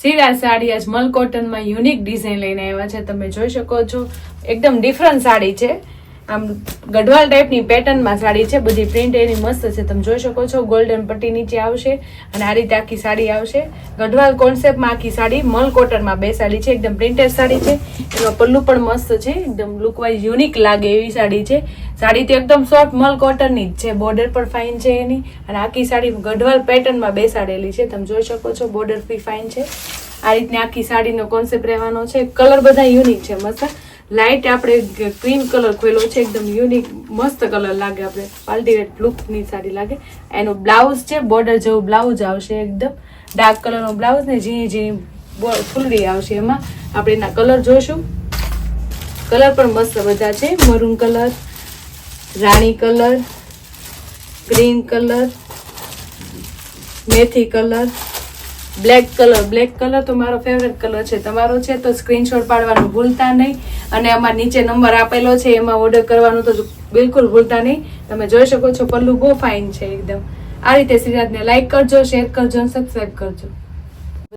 સીરા સાડી આજ મલ કોટનમાં unique design લઈને આવ્યા છે. તમે જોઈ શકો છો એકદમ ડિફરન્ટ સાડી છે. આમ ગઢવાલ ટાઈપની પેટર્નમાં સાડી છે. બધી પ્રિન્ટ એની મસ્ત છે. તમે જોઈ શકો છો ગોલ્ડન પટ્ટી નીચે આવશે અને આ રીતે આખી સાડી આવશે. ગઢવાલ કોન્સેપ્ટમાં આખી સાડી મલ કોટનમાં બેસાડી છે. એકદમ પ્રિન્ટેડ સાડી છે. એનો પલ્લુ પણ મસ્ત છે. એકદમ લુક વાઇઝ યુનિક લાગે એવી સાડી છે. સાડી તો એકદમ સોફ્ટ મલ કોટનની જ છે. બોર્ડર પણ ફાઇન છે એની અને આખી સાડી ગઢવાલ પેટર્નમાં બેસાડેલી છે. તમે જોઈ શકો છો બોર્ડર બી ફાઇન છે. આ રીતની આખી સાડીનો કોન્સેપ્ટ રહેવાનો છે. કલર બધા યુનિક છે. મસ્ત લાઇટ આપણે ક્રીમ કલર ખોલ્યો છે. એકદમ યુનિક મસ્ત કલર લાગે. આપણે અલ્ટિમેટ લુકની સાડી લાગે. એનું બ્લાઉઝ છે બોર્ડર જેવું બ્લાઉઝ આવશે. એકદમ ડાર્ક કલરનો બ્લાઉઝ ને ઝીણી ઝીણી ફૂલડી આવશે. એમાં આપણે એના કલર જોઈશું. કલર પણ મસ્ત બધા છે. મરૂન કલર, રાણી કલર, ગ્રીન કલર, મેથી કલર, બ્લેક કલર તો મારો ફેવરેટ કલર છે. તમારો છે તો સ્ક્રીનશોટ પાડવાનું ભૂલતા નહીં અને અમારા નીચે નંબર આપેલો છે એમાં ઓર્ડર કરવાનું તો બિલકુલ ભૂલતા નહીં. તમે જોઈ શકો છો પલ્લુ બહુ ફાઇન છે એકદમ. આ રીતે સિરાજને લાઈક કરજો, શેર કરજો અને સબસ્ક્રાઈબ કરજો.